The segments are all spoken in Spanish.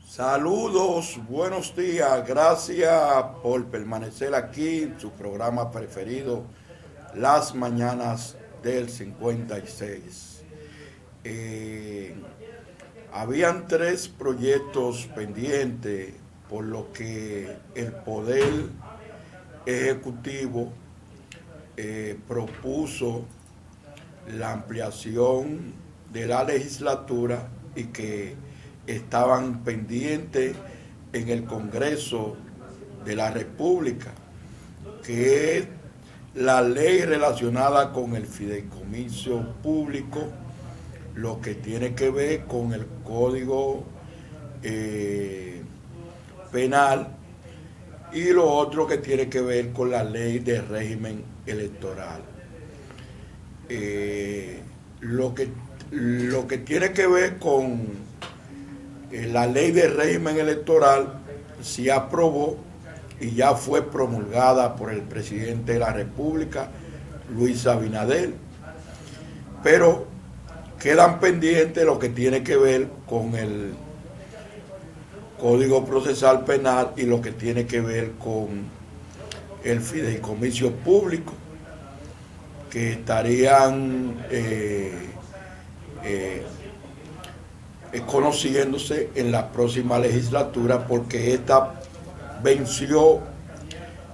Saludos, buenos días, gracias por permanecer aquí en su programa preferido, Las Mañanas del 56. Habían 3 proyectos pendientes por lo que el Poder Ejecutivo propuso la ampliación de la legislatura y que estaban pendientes en el Congreso de la República, que es la ley relacionada con el fideicomiso público, lo que tiene que ver con el Código Penal y lo otro que tiene que ver con la ley de régimen electoral. Lo que tiene que ver con la ley de régimen electoral se aprobó y ya fue promulgada por el presidente de la República, Luis Abinader, pero quedan pendientes lo que tiene que ver con el Código Procesal Penal y lo que tiene que ver con el fideicomiso público, que estarían conociéndose en la próxima legislatura, porque esta venció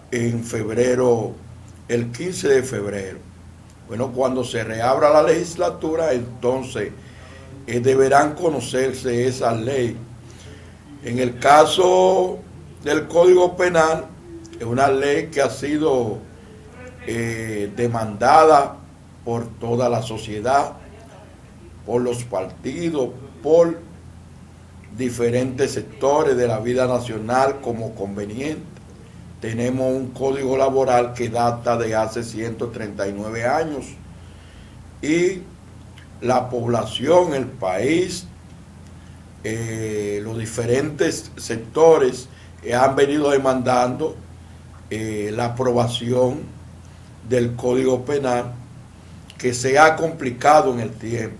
en febrero, el 15 de febrero. Bueno, cuando se reabra la legislatura, entonces deberán conocerse esas leyes. En el caso del Código Penal, es una ley que ha sido demandada por toda la sociedad, por los partidos, por diferentes sectores de la vida nacional como conveniente. Tenemos un código laboral que data de hace 139 años y la población, el país, los diferentes sectores han venido demandando la aprobación del Código Penal, que se ha complicado en el tiempo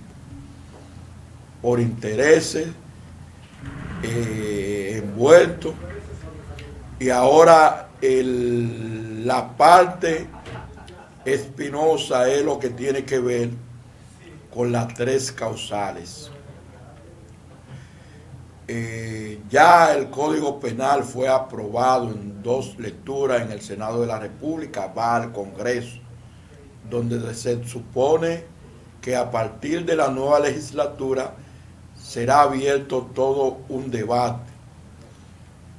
por intereses envueltos, y ahora la parte espinosa es lo que tiene que ver con las 3 causales. Ya el Código Penal fue aprobado en 2 lecturas en el Senado de la República, va al Congreso, donde se supone que a partir de la nueva legislatura será abierto todo un debate,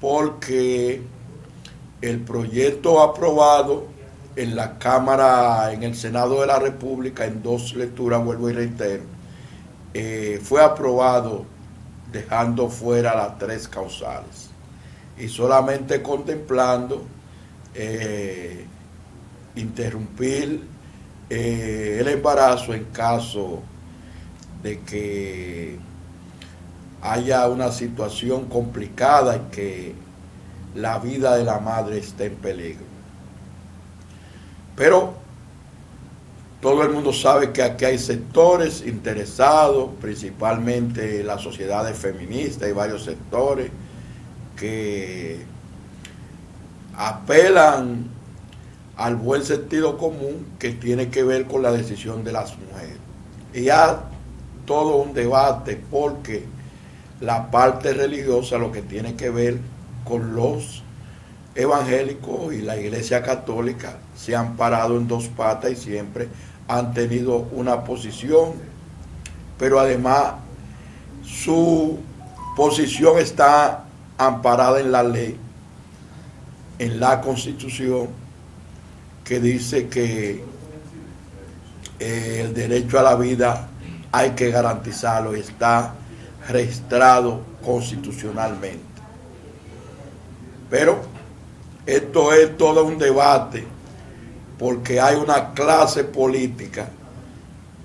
porque el proyecto aprobado en la Cámara, en el Senado de la República, en 2 lecturas, vuelvo y reitero, fue aprobado dejando fuera las 3 causales y solamente contemplando interrumpir el embarazo en caso de que haya una situación complicada y que la vida de la madre esté en peligro. Pero todo el mundo sabe que aquí hay sectores interesados, principalmente las sociedades feministas y varios sectores que apelan al buen sentido común que tiene que ver con la decisión de las mujeres. Y hay todo un debate, porque la parte religiosa, lo que tiene que ver con los evangélicos y la Iglesia Católica, se han parado en 2 patas y siempre han tenido una posición, pero además su posición está amparada en la ley, en la Constitución, que dice que el derecho a la vida hay que garantizarlo y está registrado constitucionalmente. Pero esto es todo un debate, porque hay una clase política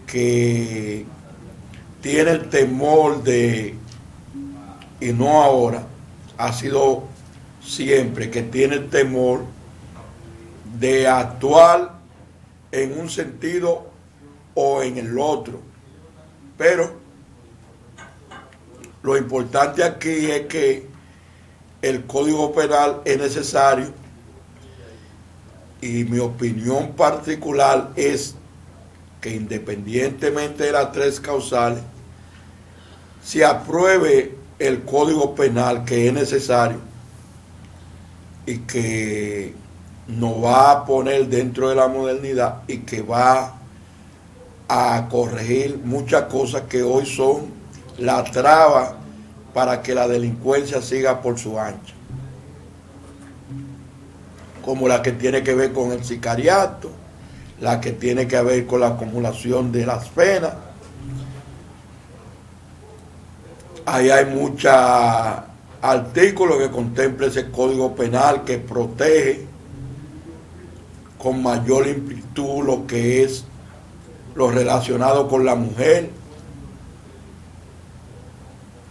que tiene el temor de y no ahora, ha sido siempre que tiene el temor de actuar en un sentido o en el otro. Pero lo importante aquí es que el Código Penal es necesario, y mi opinión particular es que independientemente de las tres causales, se apruebe el Código Penal, que es necesario y que nos va a poner dentro de la modernidad y que va a corregir muchas cosas que hoy son la traba para que la delincuencia siga por su ancha, como la que tiene que ver con el sicariato, la que tiene que ver con la acumulación de las penas. Ahí hay muchos artículos que contempla ese Código Penal que protege con mayor amplitud lo que es lo relacionado con la mujer,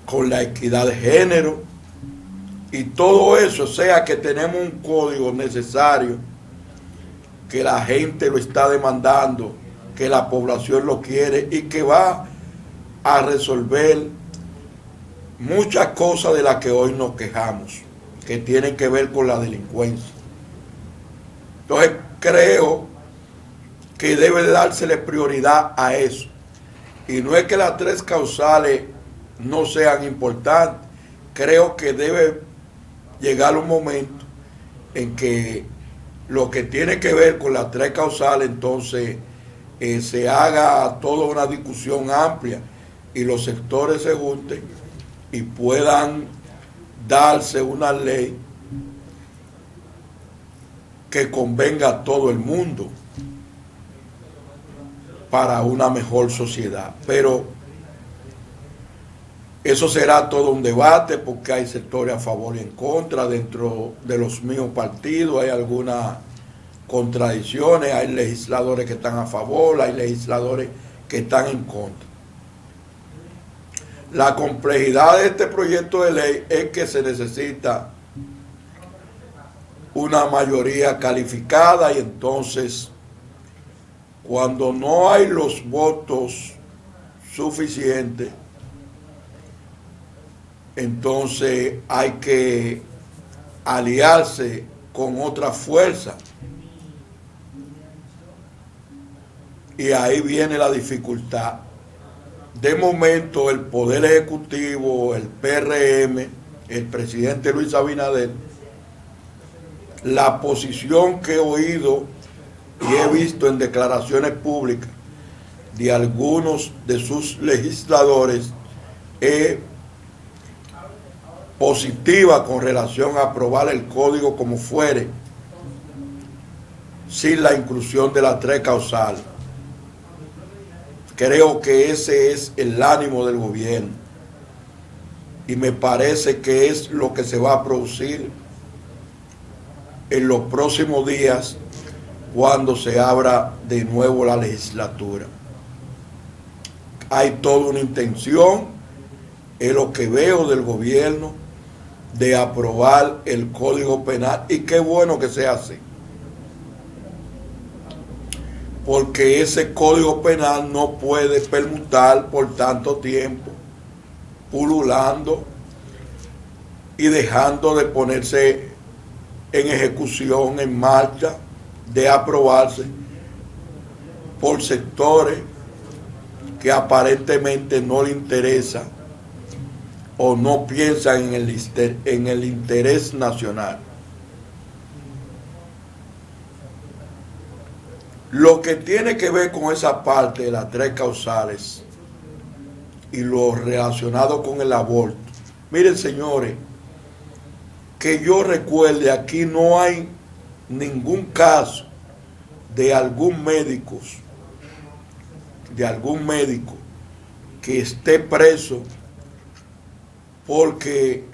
con la equidad de género y todo eso. O sea que tenemos un código necesario, que la gente lo está demandando, que la población lo quiere y que va a resolver muchas cosas de las que hoy nos quejamos, que tienen que ver con la delincuencia. Entonces creo que debe de dársele prioridad a eso. Y no es que las tres causales no sean importantes. Creo que debe llegar un momento en que lo que tiene que ver con las tres causales, entonces se haga toda una discusión amplia y los sectores se junten y puedan darse una ley que convenga a todo el mundo para una mejor sociedad. Pero eso será todo un debate, porque hay sectores a favor y en contra. Dentro de los mismos partidos hay algunas contradicciones, hay legisladores que están a favor, hay legisladores que están en contra. La complejidad de este proyecto de ley es que se necesita una mayoría calificada, y entonces cuando no hay los votos suficientes, entonces hay que aliarse con otra fuerza, y ahí viene la dificultad. De momento el Poder Ejecutivo, el PRM, el presidente Luis Abinader, la posición que he oído y he visto en declaraciones públicas de algunos de sus legisladores es positiva con relación a aprobar el código como fuere, sin la inclusión de las tres causales. Creo que ese es el ánimo del gobierno y me parece que es lo que se va a producir en los próximos días cuando se abra de nuevo la legislatura. Hay toda una intención, es lo que veo del gobierno, de aprobar el Código Penal, y qué bueno que sea así, porque ese Código Penal no puede permutar por tanto tiempo, pululando y dejando de ponerse en ejecución, en marcha, de aprobarse por sectores que aparentemente no le interesa o no piensan en el interés nacional. Lo que tiene que ver con esa parte de las tres causales y lo relacionado con el aborto, miren señores, que yo recuerde, aquí no hay ningún caso de algún médico que esté preso porque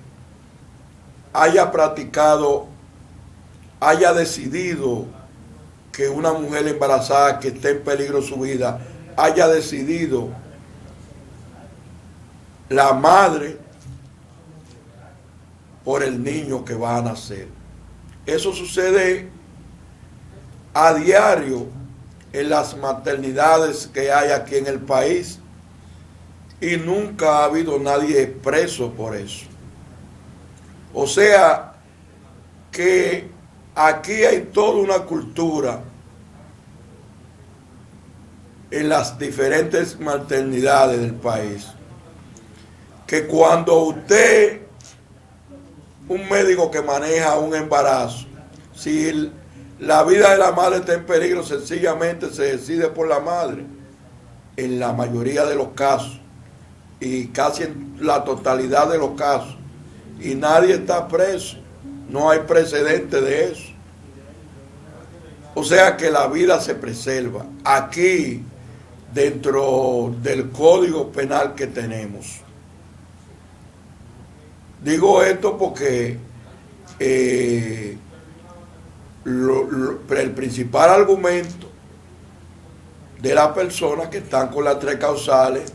haya practicado, haya decidido que una mujer embarazada que esté en peligro su vida, haya decidido la madre por el niño que va a nacer. Eso sucede a diario en las maternidades que hay aquí en el país y nunca ha habido nadie preso por eso. O sea que aquí hay toda una cultura en las diferentes maternidades del país, que cuando usted, un médico que maneja un embarazo, si la vida de la madre está en peligro, sencillamente se decide por la madre, en la mayoría de los casos, y casi en la totalidad de los casos, y nadie está preso, no hay precedente de eso. O sea que la vida se preserva. Aquí, dentro del Código Penal que tenemos. Digo esto porque el principal argumento de las personas que están con las 3 causales,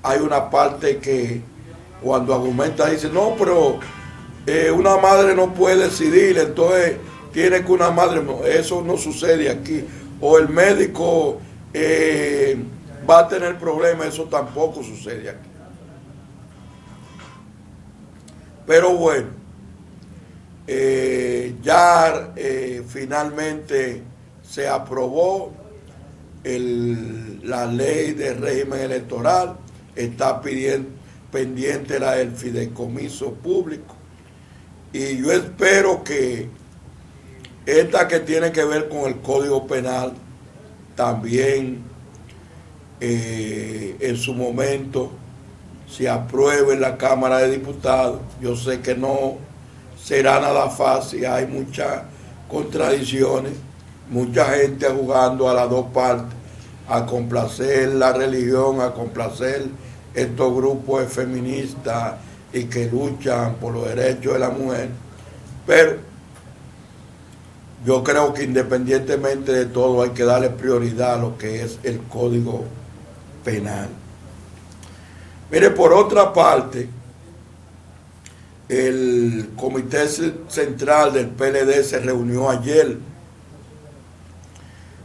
hay una parte que cuando argumenta dice, no, pero una madre no puede decidir, entonces tiene que una madre, no, eso no sucede aquí, o el médico va a tener problemas, eso tampoco sucede aquí. Pero bueno, ya finalmente se aprobó la ley de régimen electoral, está pendiente la del fideicomiso público, y yo espero que esta que tiene que ver con el Código Penal también en su momento se apruebe en la Cámara de Diputados. Yo sé que no será nada fácil, hay muchas contradicciones, mucha gente jugando a las dos partes, a complacer la religión, a complacer estos grupos feministas y que luchan por los derechos de la mujer, pero yo creo que independientemente de todo hay que darle prioridad a lo que es el Código Penal. Mire, por otra parte, el Comité Central del PLD se reunió ayer.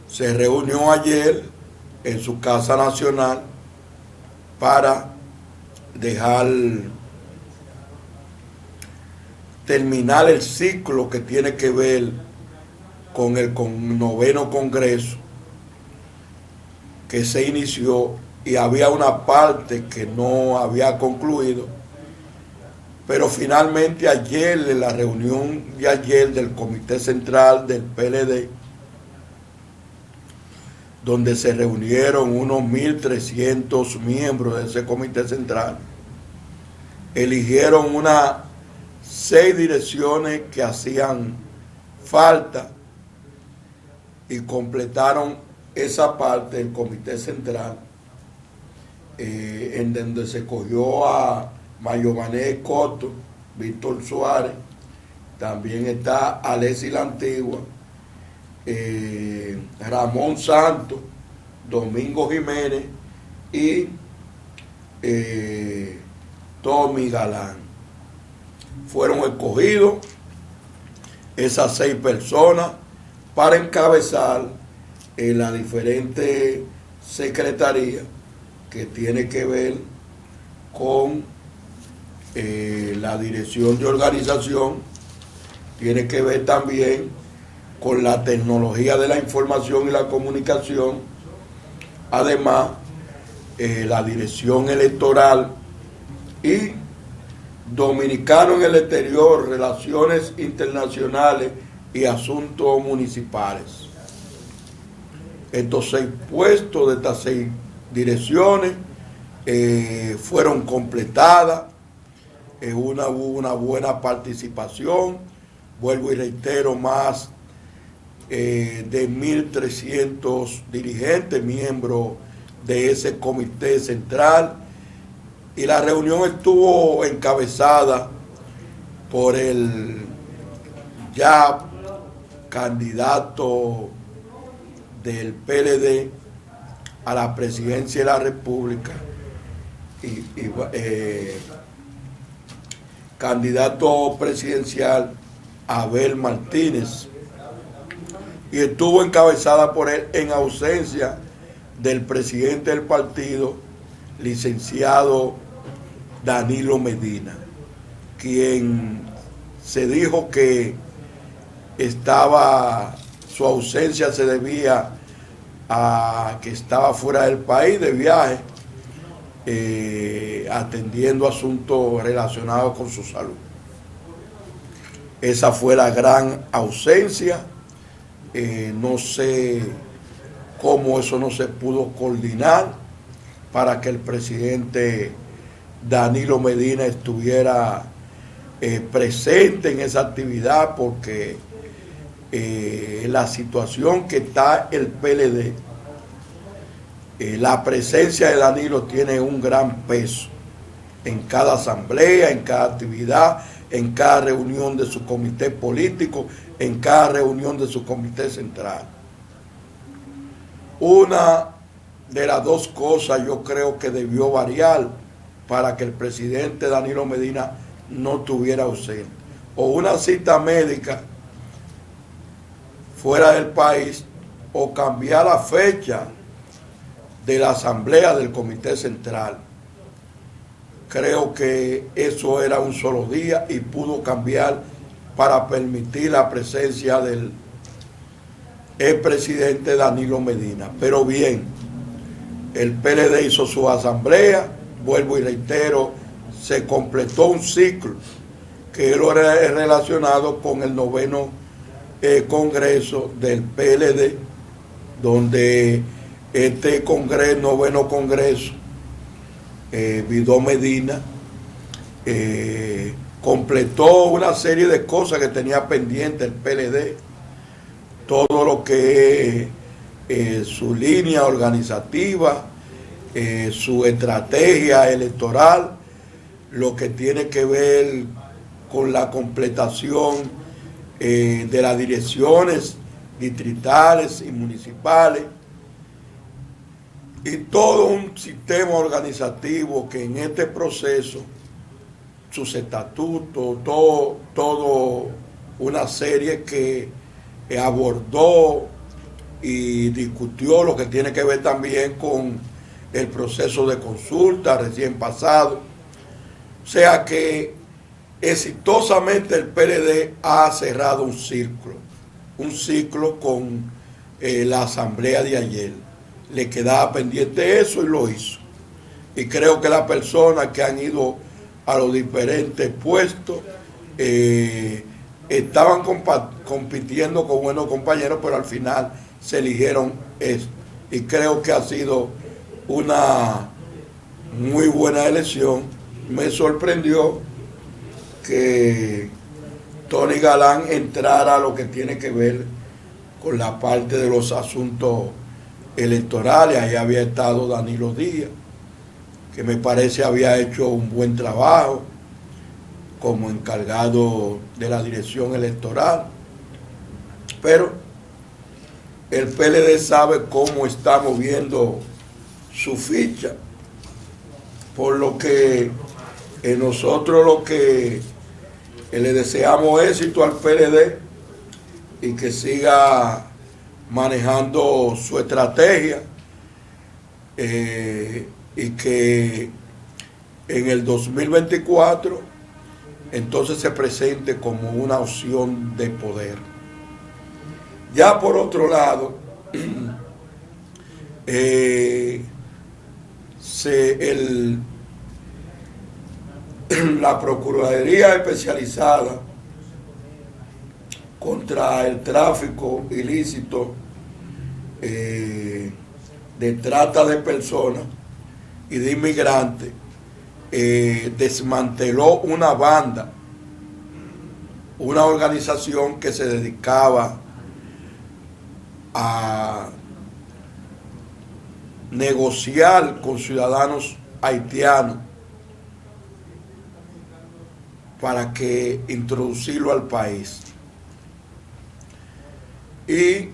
Se reunió ayer en su Casa Nacional para dejar terminar el ciclo que tiene que ver con el 9º Congreso que se inició, y había una parte que no había concluido, pero finalmente ayer, en la reunión de ayer del Comité Central del PLD, donde se reunieron unos 1.300 miembros de ese Comité Central, eligieron unas 6 direcciones que hacían falta y completaron esa parte del Comité Central, en donde se cogió a Mayomané Coto, Víctor Suárez, también está Alexis La Antigua, Ramón Santos, Domingo Jiménez y Tommy Galán. Fueron escogidos esas 6 personas para encabezar las diferentes secretarías que tiene que ver con la dirección de organización, tiene que ver también con la tecnología de la información y la comunicación, además la dirección electoral y dominicano en el exterior, relaciones internacionales y asuntos municipales. Estos 6 puestos de estas 6 direcciones fueron completadas, hubo una buena participación, vuelvo y reitero, más de 1.300 dirigentes, miembros de ese comité central, y la reunión estuvo encabezada por el ya candidato del PLD a la presidencia de candidato presidencial Abel Martínez, y estuvo encabezada por él en ausencia del presidente del partido, licenciado Danilo Medina, quien se dijo que su ausencia se debía a que estaba fuera del país de viaje, atendiendo asuntos relacionados con su salud. Esa fue la gran ausencia. No sé cómo eso no se pudo coordinar para que el presidente Danilo Medina estuviera presente en esa actividad, porque la situación que está el PLD, la presencia de Danilo tiene un gran peso en cada asamblea, en cada actividad, en cada reunión de su comité político, en cada reunión de su comité central. Una de las dos cosas yo creo que debió variar para que el presidente Danilo Medina no estuviera ausente: o una cita médica fuera del país, o cambiar la fecha de la asamblea del comité central. Creo que eso era un solo día y pudo cambiar para permitir la presencia del presidente Danilo Medina. Pero bien, el PLD hizo su asamblea, vuelvo y reitero, se completó un ciclo que era relacionado con el 9º Congreso del PLD, donde este 9º Congreso, Vidó Medina, completó una serie de cosas que tenía pendiente el PLD, todo lo que es su línea organizativa, su estrategia electoral, lo que tiene que ver con la completación de las direcciones distritales y municipales, y todo un sistema organizativo que en este proceso, sus estatutos, todo una serie que abordó y discutió lo que tiene que ver también con el proceso de consulta recién pasado. O sea que exitosamente el PLD ha cerrado un ciclo con la asamblea de ayer. Le quedaba pendiente eso y lo hizo. Y creo que las personas que han ido a los diferentes puestos estaban compitiendo con buenos compañeros, pero al final se eligieron eso. Y creo que ha sido una muy buena elección. Me sorprendió que Tony Galán entrara a lo que tiene que ver con la parte de los asuntos electorales. Ahí había estado Danilo Díaz, que me parece había hecho un buen trabajo como encargado de la dirección electoral, pero el PLD sabe cómo está moviendo su ficha, por lo que nosotros lo que le deseamos éxito al PLD y que siga manejando su estrategia, y que en el 2024 entonces se presente como una opción de poder. Ya por otro lado, la Procuraduría Especializada contra el tráfico ilícito de trata de personas y de inmigrantes desmanteló una banda, una organización que se dedicaba a negociar con ciudadanos haitianos para que introducirlo al país. Y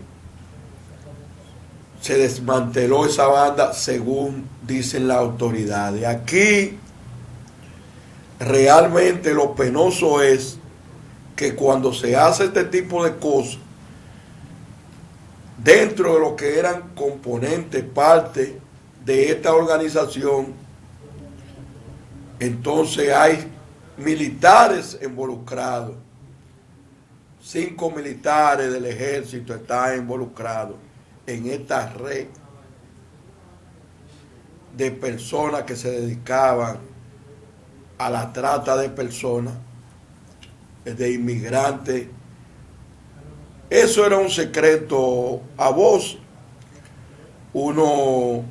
se desmanteló esa banda según dicen las autoridades. Aquí realmente lo penoso es que cuando se hace este tipo de cosas, dentro de lo que eran componentes, parte de esta organización, entonces hay militares involucrados. 5 militares del ejército están involucrados en esta red de personas que se dedicaban a la trata de personas, de inmigrantes. Eso era un secreto a voz. Uno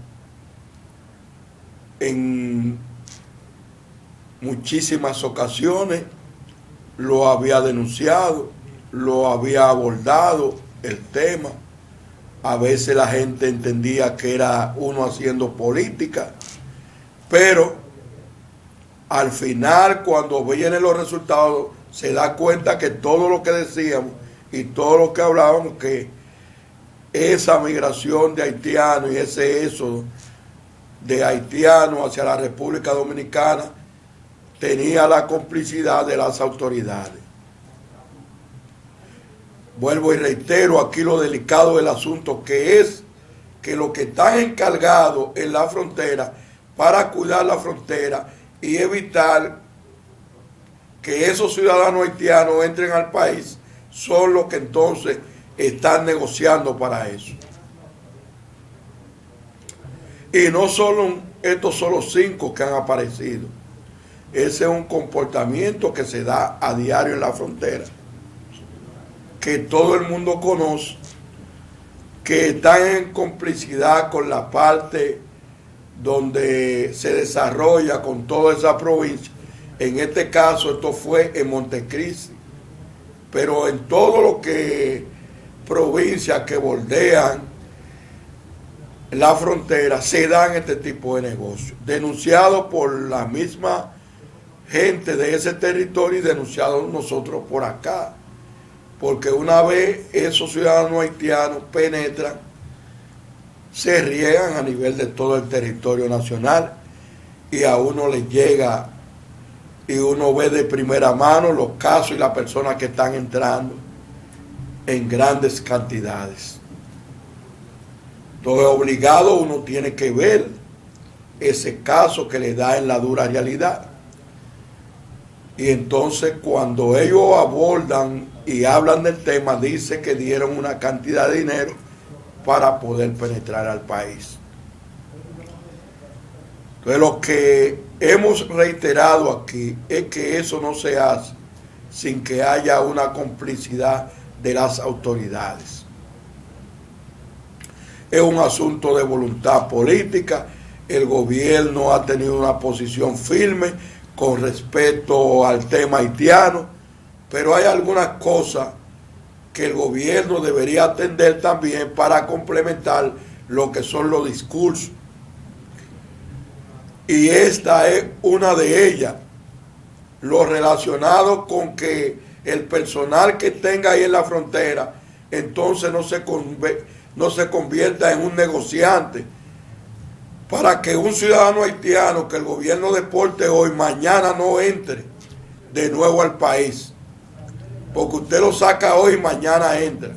en muchísimas ocasiones lo había denunciado, lo había abordado el tema. A veces la gente entendía que era uno haciendo política, pero al final, cuando vienen los resultados, se da cuenta que todo lo que decíamos y todo lo que hablábamos, que esa migración de haitianos y ese éxodo de haitianos hacia la República Dominicana tenía la complicidad de las autoridades. Vuelvo y reitero aquí lo delicado del asunto, que es que los que están encargados en la frontera para cuidar la frontera y evitar que esos ciudadanos haitianos entren al país son los que entonces están negociando para eso. Y no solo estos son los 5 que han aparecido. Ese es un comportamiento que se da a diario en la frontera, que todo el mundo conoce, que están en complicidad con la parte donde se desarrolla con toda esa provincia. En este caso esto fue en Montecristi, pero en todo lo que provincias que bordean la frontera se dan este tipo de negocios, denunciados por la misma gente de ese territorio y denunciados nosotros por acá, porque una vez esos ciudadanos haitianos penetran, se riegan a nivel de todo el territorio nacional y a uno le llega y uno ve de primera mano los casos y las personas que están entrando en grandes cantidades. Entonces, obligado uno tiene que ver ese caso que le da en la dura realidad. Y entonces cuando ellos abordan y hablan del tema, dice que dieron una cantidad de dinero para poder penetrar al país. Entonces lo que hemos reiterado aquí es que eso no se hace sin que haya una complicidad de las autoridades. Es un asunto de voluntad política. El gobierno ha tenido una posición firme con respecto al tema haitiano, pero hay algunas cosas que el gobierno debería atender también para complementar lo que son los discursos. Y esta es una de ellas, lo relacionado con que el personal que tenga ahí en la frontera entonces no se convierta en un negociante, para que un ciudadano haitiano que el gobierno deporte hoy, mañana no entre de nuevo al país, porque usted lo saca hoy y mañana entra.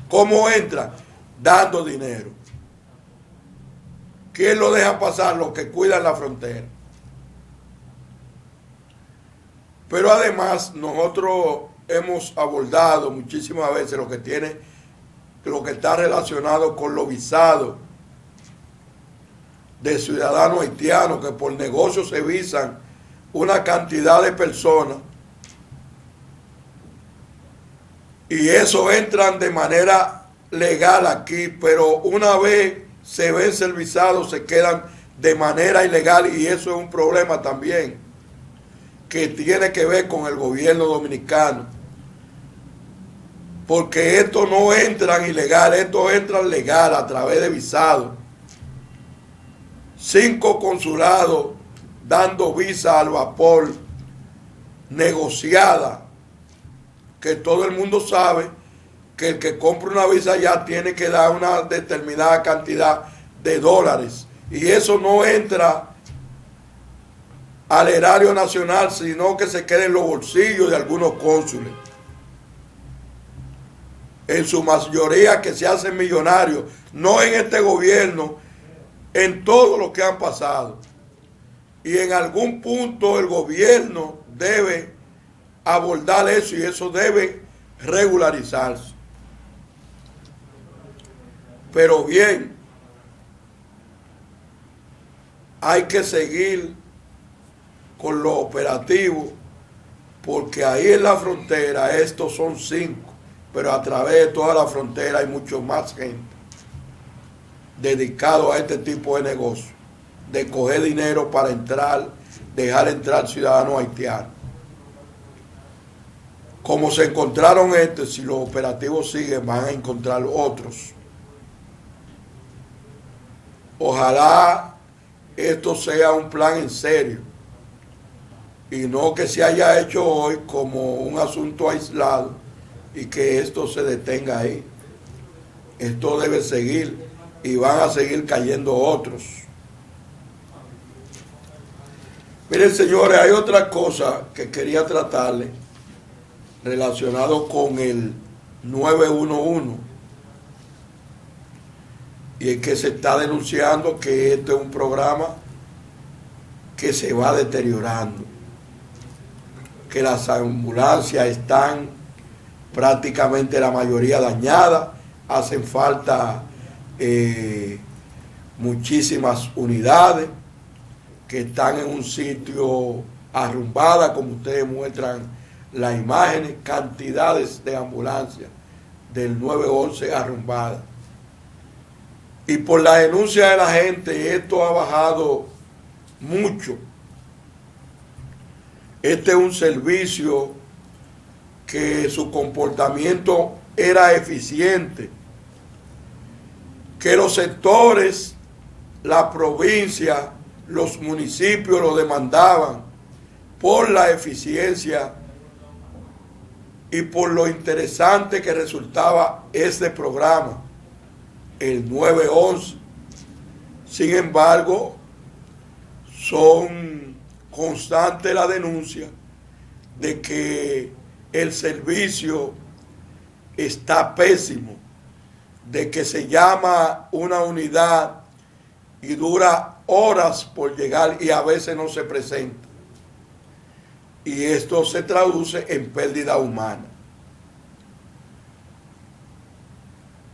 ¿Cómo entra? Dando dinero. ¿Quién lo deja pasar? Los que cuidan la frontera. Pero además nosotros hemos abordado muchísimas veces lo que está relacionado con los visados de ciudadanos haitianos, que por negocio se visan una cantidad de personas y eso entran de manera legal aquí, pero una vez se vence el visado se quedan de manera ilegal, y eso es un problema también que tiene que ver con el gobierno dominicano, porque estos no entran ilegal, estos entran legal a través de visados. 5 consulados dando visa al vapor negociada, que todo el mundo sabe que el que compra una visa ya tiene que dar una determinada cantidad de dólares, y eso no entra al erario nacional, sino que se quede en los bolsillos de algunos cónsules. En su mayoría que se hacen millonarios, no en este gobierno, en todo lo que han pasado. Y en algún punto el gobierno debe abordar eso y eso debe regularizarse. Pero bien, hay que seguir con lo operativo, porque ahí en la frontera estos son 5, pero a través de toda la frontera hay mucho más gente dedicado a este tipo de negocio, de coger dinero para entrar, dejar entrar ciudadanos haitianos. Como se encontraron si los operativos siguen, van a encontrar otros. Ojalá esto sea un plan en serio y no que se haya hecho hoy como un asunto aislado y que esto se detenga ahí. Esto debe seguir y van a seguir cayendo otros. Miren, señores, hay otra cosa que quería tratarles relacionado con el 911, y es que se está denunciando que este es un programa que se va deteriorando, que las ambulancias están prácticamente la mayoría dañadas, hacen falta muchísimas unidades que están en un sitio arrumbadas, como ustedes muestran las imágenes, cantidades de ambulancias del 911 arrumbadas. Y por la denuncia de la gente, esto ha bajado mucho. Este es un servicio que su comportamiento era eficiente, que los sectores, la provincia, los municipios lo demandaban por la eficiencia y por lo interesante que resultaba este programa, el 911. Sin embargo, son constantes las denuncias de que el servicio está pésimo, de que se llama una unidad y dura horas por llegar y a veces no se presenta. Y esto se traduce en pérdida humana.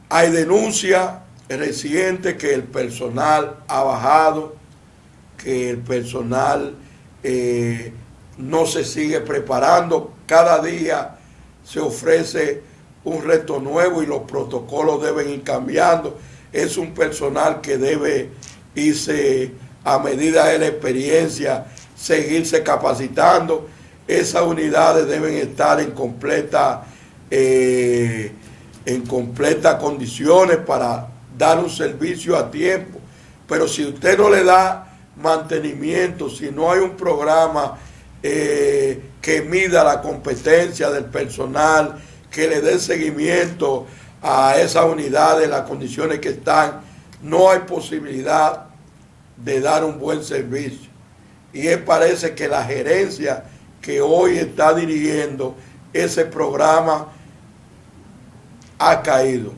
Hay denuncias recientes que el personal ha bajado, que el personal no se sigue preparando. Cada día se ofrece un reto nuevo y los protocolos deben ir cambiando. Es un personal que debe irse a medida de la experiencia, seguirse capacitando. Esas unidades deben estar en completa condiciones para dar un servicio a tiempo. Pero si usted no le da mantenimiento, si no hay un programa que mida la competencia del personal, que le dé seguimiento a esas unidades, las condiciones que están, no hay posibilidad de dar un buen servicio. Y parece que la gerencia que hoy está dirigiendo ese programa ha caído.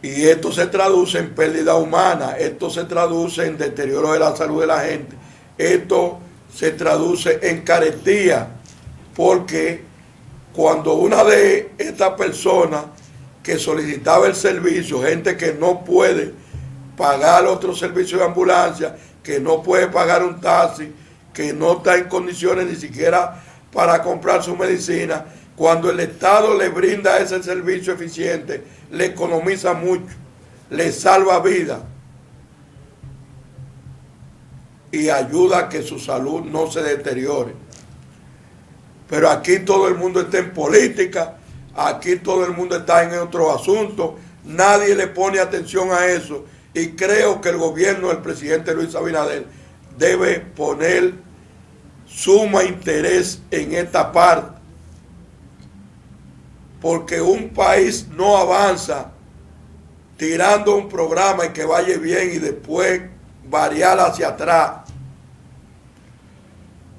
Y esto se traduce en pérdida humana, esto se traduce en deterioro de la salud de la gente, esto se traduce en carestía, porque cuando una de estas personas que solicitaba el servicio, gente que no puede pagar otro servicio de ambulancia, que no puede pagar un taxi, que no está en condiciones ni siquiera para comprar su medicina, cuando el Estado le brinda ese servicio eficiente, le economiza mucho, le salva vida y ayuda a que su salud no se deteriore. Pero aquí todo el mundo está en política, aquí todo el mundo está en otros asuntos, nadie le pone atención a eso, y creo que el gobierno del presidente Luis Abinader debe poner suma interés en esta parte, porque un país no avanza tirando un programa y que vaya bien y después variar hacia atrás.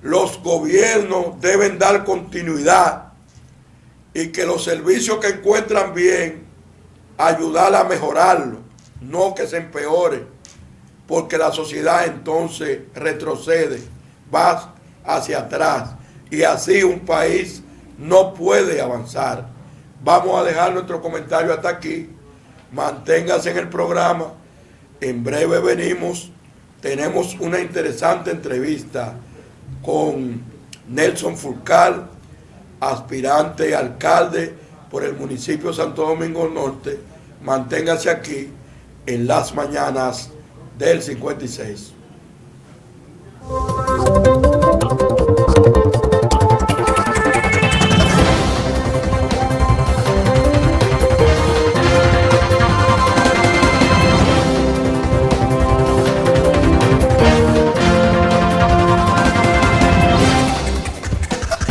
Los gobiernos deben dar continuidad y que los servicios que encuentran bien, ayudar a mejorarlo, no que se empeore, porque la sociedad entonces retrocede, va hacia atrás y así un país no puede avanzar. Vamos a dejar nuestro comentario hasta aquí. Manténgase en el programa. En breve venimos. Tenemos una interesante entrevista con Nelson Fulcar, aspirante a alcalde por el municipio de Santo Domingo Norte. Manténgase aquí en las mañanas del 56.